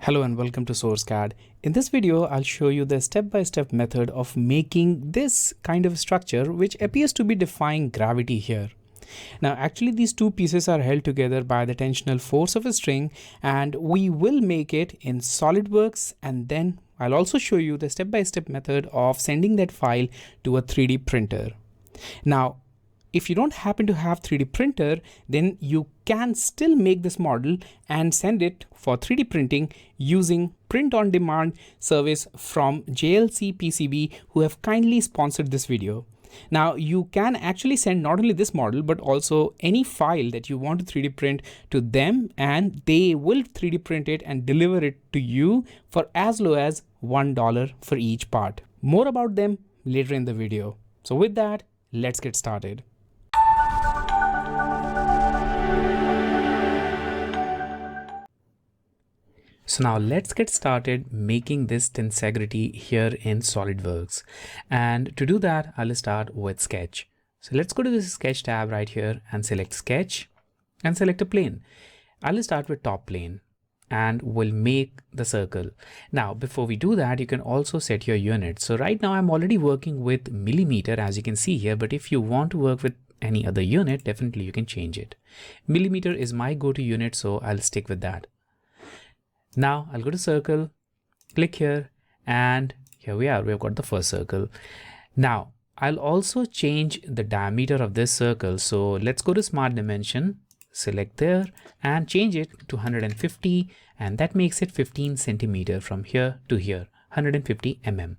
Hello and welcome to SourceCAD. In this video, I'll show you the step-by-step method of making this kind of structure which appears to be defying gravity here. Now actually these two pieces are held together by the tensional force of a string, and we will make it in Solidworks, and then I'll also show you the step-by-step method of sending that file to a 3D printer. Now if you don't happen to have 3D printer, then you can still make this model and send it for 3D printing using print on demand service from JLC PCB, who have kindly sponsored this video. Now you can actually send not only this model but also any file that you want to 3D print to them, and they will 3D print it and deliver it to you for as low as $1 for each part. More about them later in the video. So with that, let's get started. So now let's get started making this Tensegrity here in Solidworks. And to do that, I'll start with Sketch. So let's go to this Sketch tab right here and select Sketch and select a plane. I'll start with top plane and we'll make the circle. Now, before we do that, you can also set your unit. So right now I'm already working with millimeter, as you can see here, but if you want to work with any other unit, definitely you can change it. Millimeter is my go-to unit, so I'll stick with that. Now I'll go to circle, click here, and here we are. We've got the first circle. Now I'll also change the diameter of this circle. So let's go to smart dimension, select there and change it to 150, and that makes it 15 centimeter from here to here, 150 mm.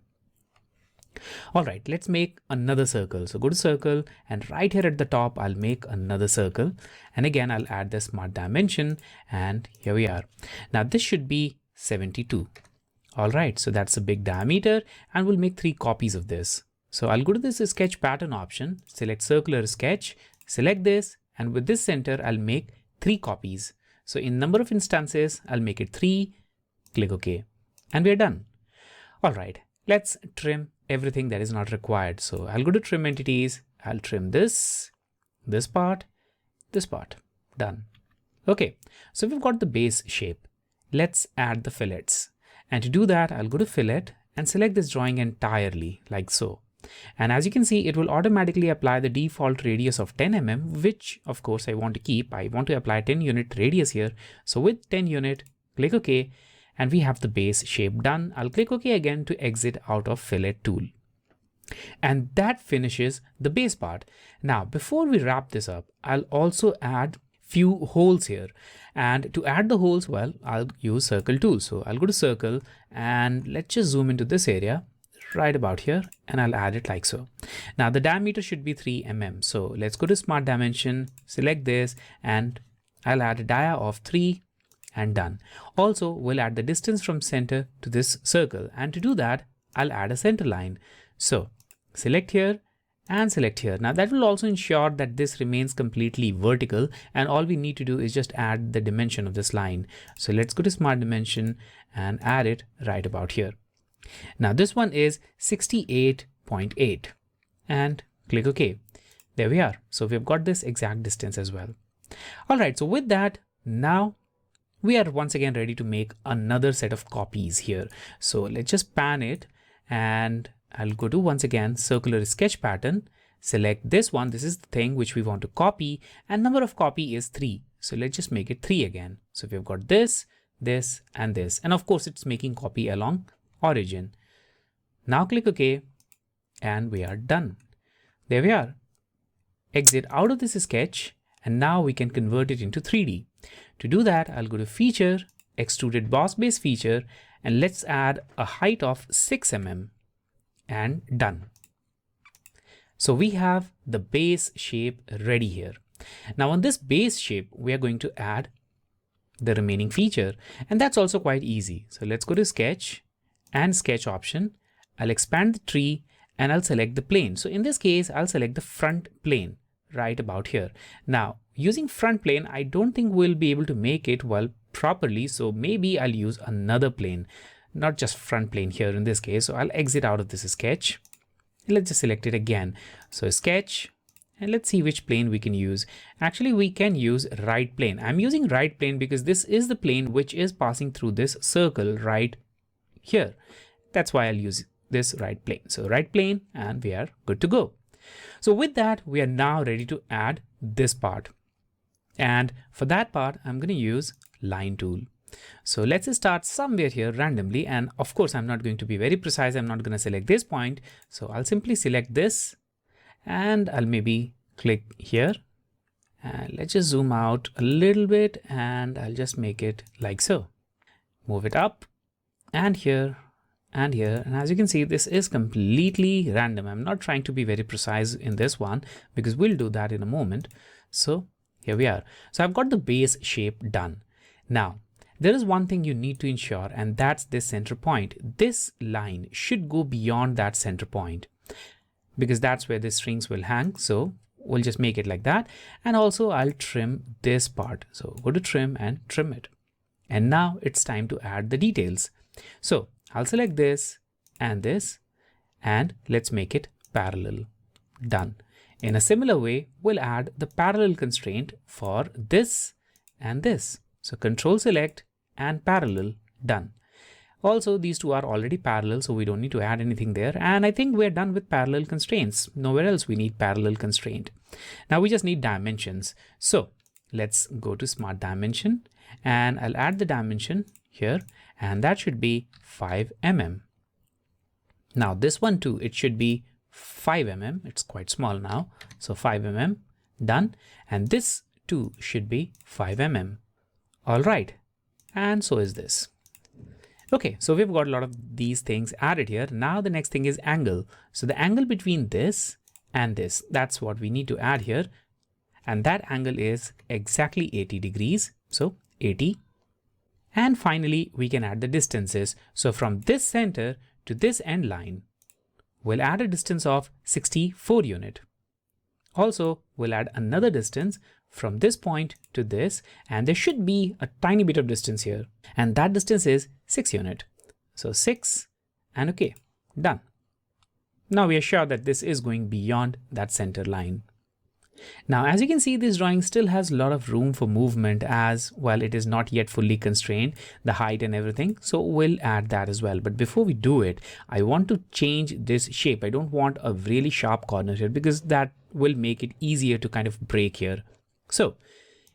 All right, let's make another circle. So go to circle, and right here at the top, I'll make another circle. And again, I'll add the smart dimension, and here we are. Now this should be 72. All right, so that's a big diameter, and we'll make 3 copies of this. So I'll go to this sketch pattern option, select circular sketch, select this, and with this center, I'll make 3 copies. So in number of instances, I'll make it 3, click OK, and we're done. All right, let's trim everything that is not required. So I'll go to trim entities, I'll trim this part, done. Okay, so we've got the base shape. Let's add the fillets. And to do that, I'll go to fillet and select this drawing entirely like so. And as you can see, it will automatically apply the default radius of 10 mm, which of course I want to keep. I want to apply 10 unit radius here. So with 10 unit, click OK. And we have the base shape done. I'll click OK again to exit out of fillet tool. And that finishes the base part. Now, before we wrap this up, I'll also add few holes here. And to add the holes, well, I'll use circle tool. So I'll go to circle and let's just zoom into this area right about here, and I'll add it like so. Now the diameter should be 3 mm. So let's go to smart dimension, select this, and I'll add a dia of 3. And done. Also, we'll add the distance from center to this circle, and to do that, I'll add a center line. So select here and select here. Now that will also ensure that this remains completely vertical, and all we need to do is just add the dimension of this line. So let's go to smart dimension and add it right about here. Now this one is 68.8 and click OK. There we are. So we've got this exact distance as well. All right, so with that, now we are once again ready to make another set of copies here. So let's just pan it, and I'll go to once again circular sketch pattern, select this one. This is the thing which we want to copy, and number of copy is 3. So let's just make it 3 again. So we've got this, this, and this, and of course it's making copy along origin. Now click OK, and we are done. There we are. Exit out of this sketch, and now we can convert it into 3D. To do that, I'll go to feature, extruded boss base feature, and let's add a height of 6 mm, and done. So we have the base shape ready here. Now on this base shape, we are going to add the remaining feature, and that's also quite easy. So let's go to sketch and sketch option. I'll expand the tree and I'll select the plane. So in this case, I'll select the front plane right about here. Now using front plane, I don't think we'll be able to make it well properly. So maybe I'll use another plane, not just front plane here in this case. So I'll exit out of this sketch. Let's just select it again. So sketch And let's see which plane we can use. Actually, we can use right plane. I'm using right plane because this is the plane which is passing through this circle right here. That's why I'll use this right plane. So right plane, and we are good to go. So with that, we are now ready to add this part. And for that part, I'm going to use line tool. So let's start somewhere here randomly. And of course, I'm not going to be very precise. I'm not going to select this point. So I'll simply select this and I'll maybe click here. And let's just zoom out a little bit and I'll just make it like so. Move it up and here and here. And as you can see, this is completely random. I'm not trying to be very precise in this one because we'll do that in a moment. So here we are. So I've got the base shape done. Now, there is one thing you need to ensure, and that's this center point. This line should go beyond that center point because that's where the strings will hang. So we'll just make it like that. And also I'll trim this part. So go to trim and trim it. And now it's time to add the details. So I'll select this, and let's make it parallel. Done. In a similar way, we'll add the parallel constraint for this and this. So Control select and parallel, done. Also, these two are already parallel, so we don't need to add anything there. And I think we're done with parallel constraints. Nowhere else we need parallel constraint. Now we just need dimensions. So let's go to Smart Dimension and I'll add the dimension here, and that should be 5 mm. Now this one too, it should be 5 mm. It's quite small now. So 5 mm, done. And this too should be 5 mm. All right. And so is this. Okay, so we've got a lot of these things added here. Now the next thing is angle. So the angle between this and this, that's what we need to add here. And that angle is exactly 80 degrees. So 80. And finally, we can add the distances. So from this center to this end line, we'll add a distance of 64 unit. Also, we'll add another distance from this point to this, and there should be a tiny bit of distance here, and that distance is 6 unit. So 6 and okay, done. Now we are sure that this is going beyond that center line. Now, as you can see, this drawing still has a lot of room for movement as well. It is not yet fully constrained, the height and everything. So we'll add that as well. But before we do it, I want to change this shape. I don't want a really sharp corner here because that will make it easier to kind of break here. So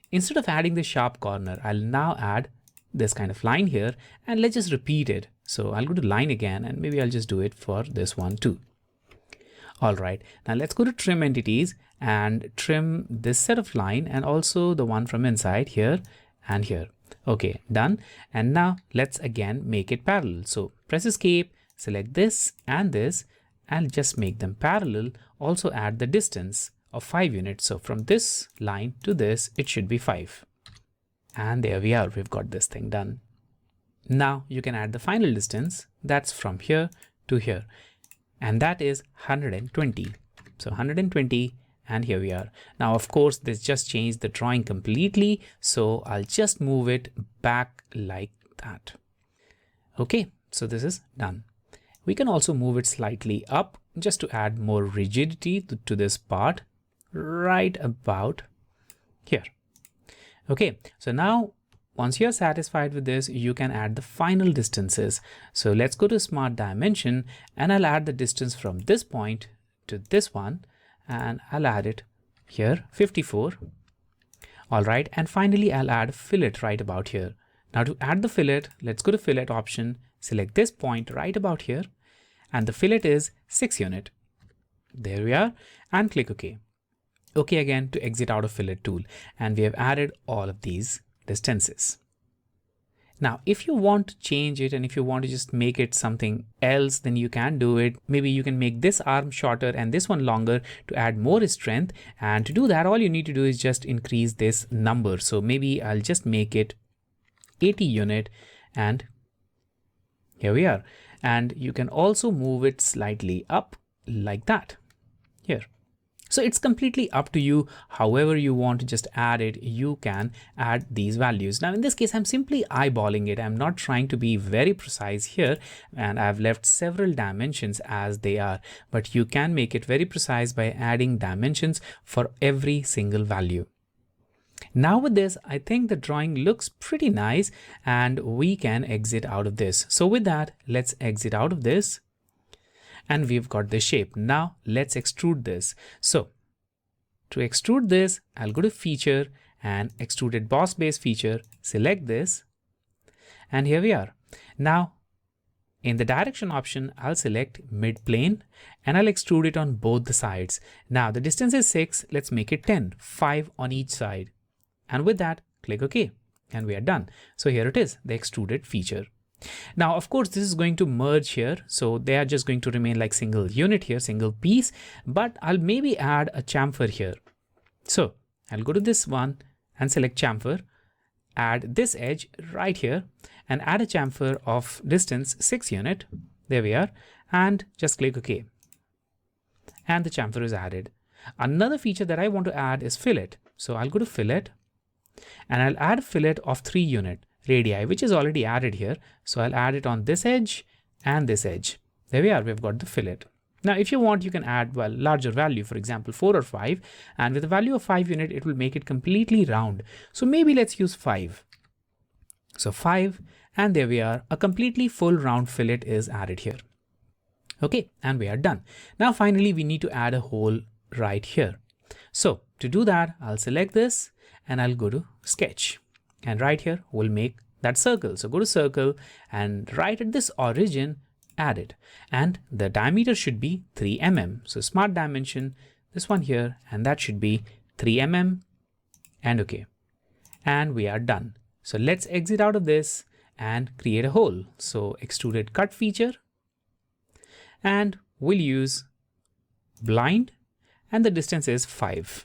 instead of adding the sharp corner, I'll now add this kind of line here, and let's just repeat it. So I'll go to line again, and maybe I'll just do it for this one too. All right, now let's go to trim entities and trim this set of line and also the one from inside here and here. Okay, done. And now let's again make it parallel. So press escape, select this, and I'll just make them parallel. Also add the distance of 5 units. So from this line to this, it should be 5. And there we are, we've got this thing done. Now you can add the final distance, that's from here to here. And that is 120. So 120, and here we are. Now, of course, this just changed the drawing completely. So I'll just move it back like that. Okay, so this is done. We can also move it slightly up just to add more rigidity to this part right about here. Okay, so now once you're satisfied with this, you can add the final distances. So let's go to Smart Dimension, and I'll add the distance from this point to this one, and I'll add it here, 54. All right, and finally I'll add fillet right about here. Now to add the fillet, let's go to fillet option, select this point right about here, and the fillet is 6 unit. There we are, and click OK. OK again to exit out of fillet tool, and we have added all of these distances. Now, if you want to change it and if you want to just make it something else, then you can do it. Maybe you can make this arm shorter and this one longer to add more strength. And to do that, all you need to do is just increase this number. So maybe I'll just make it 80 unit, and here we are. And you can also move it slightly up like that here. So it's completely up to you. However you want to just add it, you can add these values. Now in this case, I'm simply eyeballing it. I'm not trying to be very precise here, and I've left several dimensions as they are, but you can make it very precise by adding dimensions for every single value. Now with this, I think the drawing looks pretty nice and we can exit out of this. So with that, let's exit out of this. And we've got this shape. Now let's extrude this. So to extrude this, I'll go to feature and extruded boss base feature, select this, and here we are. Now in the direction option, I'll select mid plane and I'll extrude it on both the sides. Now the distance is 6, let's make it 10, 5 on each side. And with that, click OK, and we are done. So here it is, the extruded feature. Now, of course, this is going to merge here. So they are just going to remain like single unit here, single piece, but I'll maybe add a chamfer here. So I'll go to this one and select chamfer, add this edge right here and add a chamfer of distance 6 unit. There we are. And just click OK. And the chamfer is added. Another feature that I want to add is fillet. So I'll go to fillet and I'll add a fillet of 3 unit radii, which is already added here. So I'll add it on this edge and this edge. There we are, we've got the fillet. Now, if you want, you can add larger value, for example, 4 or 5, and with a value of 5 unit, it will make it completely round. So maybe let's use 5. So 5, and there we are, a completely full round fillet is added here. Okay, and we are done. Now, finally, we need to add a hole right here. So to do that, I'll select this and I'll go to sketch. And right here, we'll make that circle. So go to circle and right at this origin, add it. And the diameter should be 3 mm. So smart dimension, this one here, and that should be 3 mm and OK. And we are done. So let's exit out of this and create a hole. So extruded cut feature, and we'll use blind and the distance is 5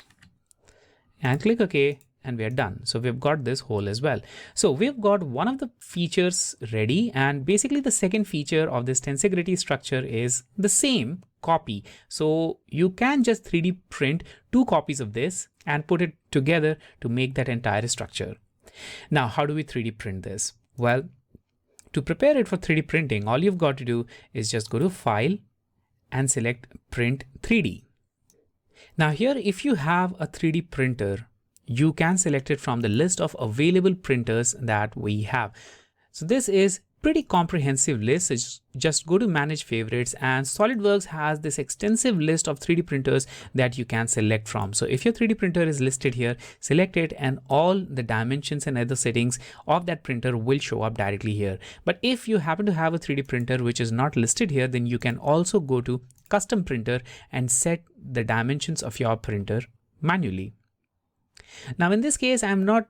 and click OK. And we are done. So we've got this hole as well. So we've got one of the features ready, and basically the second feature of this Tensegrity structure is the same copy. So you can just 3D print 2 copies of this and put it together to make that entire structure. Now, how do we 3D print this? Well, to prepare it for 3D printing, all you've got to do is just go to File and select Print 3D. Now here, if you have a 3D printer, you can select it from the list of available printers that we have. So this is pretty comprehensive list. So just go to manage favorites, and Solidworks has this extensive list of 3D printers that you can select from. So if your 3D printer is listed here, select it and all the dimensions and other settings of that printer will show up directly here. But if you happen to have a 3D printer which is not listed here, then you can also go to custom printer and set the dimensions of your printer manually. Now in this case, I'm not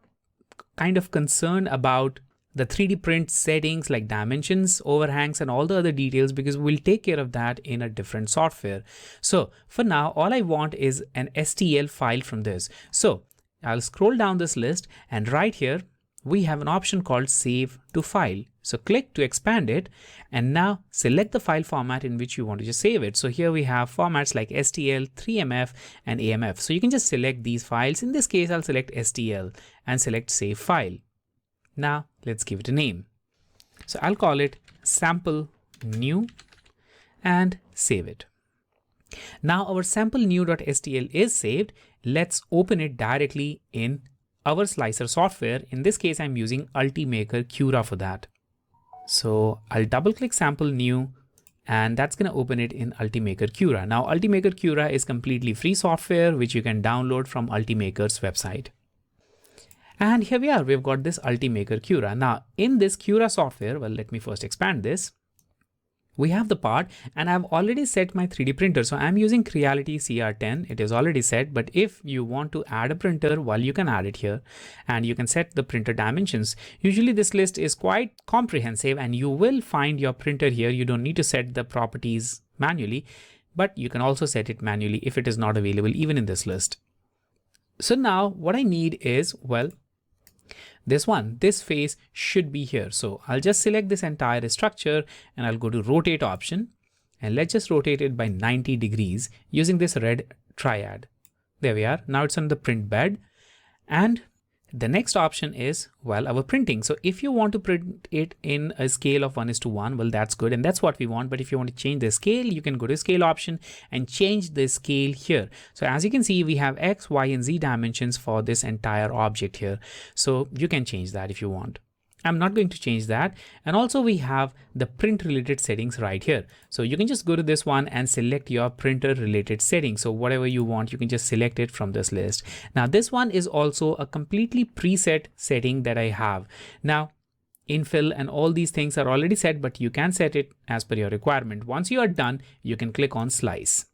kind of concerned about the 3D print settings like dimensions, overhangs, and all the other details, because we'll take care of that in a different software. So for now, all I want is an STL file from this. So I'll scroll down this list, and right here, we have an option called Save to File. So click to expand it, and now select the file format in which you want to just save it. So here we have formats like STL, 3MF, and AMF. So you can just select these files. In this case, I'll select STL and select Save File. Now let's give it a name. So I'll call it sample new and save it. Now our sample new.stl is saved. Let's open it directly in our slicer software. In this case, I'm using Ultimaker Cura for that. So I'll double click sample new, and that's going to open it in Ultimaker Cura. Now Ultimaker Cura is completely free software which you can download from Ultimaker's website. And here we are, we've got this Ultimaker Cura. Now in this Cura software, well, let me first expand this. We have the part, and I've already set my 3D printer. So I'm using Creality CR10. It is already set, but if you want to add a printer, well, you can add it here and you can set the printer dimensions. Usually this list is quite comprehensive and you will find your printer here. You don't need to set the properties manually, but you can also set it manually if it is not available even in this list. So now what I need is, well, this face should be here. So I'll just select this entire structure and I'll go to rotate option, and let's just rotate it by 90 degrees using this red triad. There we are. Now it's on the print bed. And the next option is, well, our printing. So if you want to print it in a scale of 1:1, well, that's good. And that's what we want. But if you want to change the scale, you can go to scale option and change the scale here. So as you can see, we have X, Y, and Z dimensions for this entire object here. So you can change that if you want. I'm not going to change that. And also we have the print related settings right here. So you can just go to this one and select your printer related settings. So whatever you want, you can just select it from this list. Now this one is also a completely preset setting that I have. Now infill and all these things are already set, but you can set it as per your requirement. Once you are done, you can click on slice.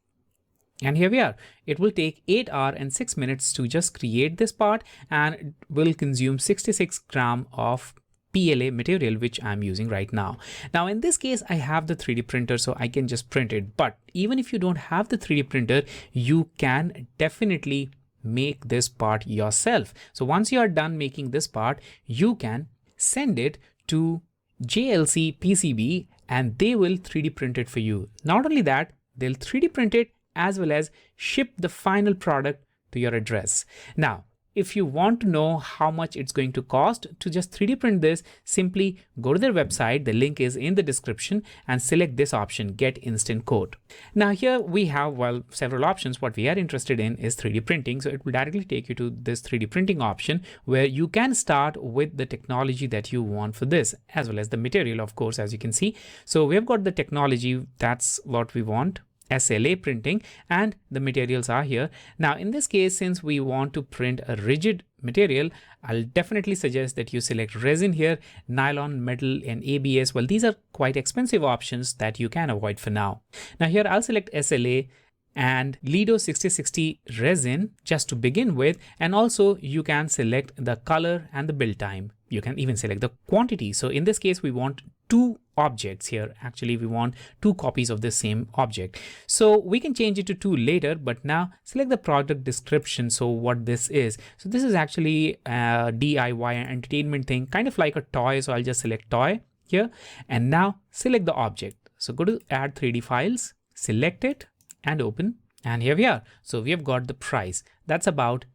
And here we are. It will take 8 hours and 6 minutes to just create this part, and it will consume 66 grams of PLA material, which I'm using right now. Now in this case, I have the 3D printer, so I can just print it. But even if you don't have the 3D printer, you can definitely make this part yourself. So once you are done making this part, you can send it to JLC PCB and they will 3D print it for you. Not only that, they'll 3D print it as well as ship the final product to your address. Now, if you want to know how much it's going to cost to just 3D print this, simply go to their website. The link is in the description and select this option, get instant quote. Now here we have, well, several options. What we are interested in is 3D printing. So it will directly take you to this 3D printing option where you can start with the technology that you want for this, as well as the material, of course, as you can see. So we've got the technology. That's what we want. SLA printing, and the materials are here. Now in this case, since we want to print a rigid material, I'll definitely suggest that you select resin here, nylon, metal, and ABS. Well, these are quite expensive options that you can avoid for now. Now here I'll select SLA and Lido 6060 resin just to begin with, and also you can select the color and the build time. You can even select the quantity. So in this case, we want 2 objects here. Actually, we want 2 copies of the same object. So we can change it to 2 later, but now select the product description. So what this is. So this is actually a DIY entertainment thing, kind of like a toy. So I'll just select toy here and now select the object. So go to add 3D files, select it and open. And here we are. So we have got the price. That's about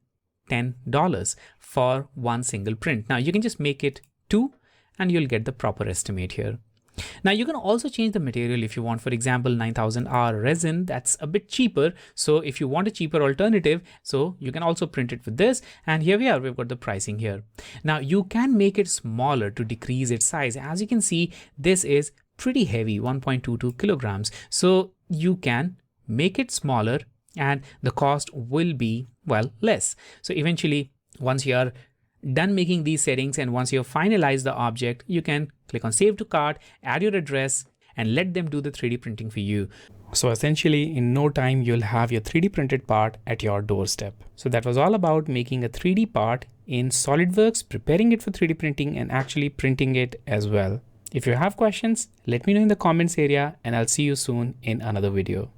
$10 for one single print. Now you can just make it 2 and you'll get the proper estimate here. Now you can also change the material if you want. For example, 9000R resin, that's a bit cheaper. So if you want a cheaper alternative, so you can also print it with this. And here we are, we've got the pricing here. Now you can make it smaller to decrease its size. As you can see, this is pretty heavy, 1.22 kilograms. So you can make it smaller and the cost will be, well, less. So eventually, once you are done making these settings and once you have finalized the object, you can click on save to cart, add your address and let them do the 3D printing for you. So essentially in no time, you'll have your 3D printed part at your doorstep. So that was all about making a 3D part in Solidworks, preparing it for 3D printing and actually printing it as well. If you have questions, let me know in the comments area and I'll see you soon in another video.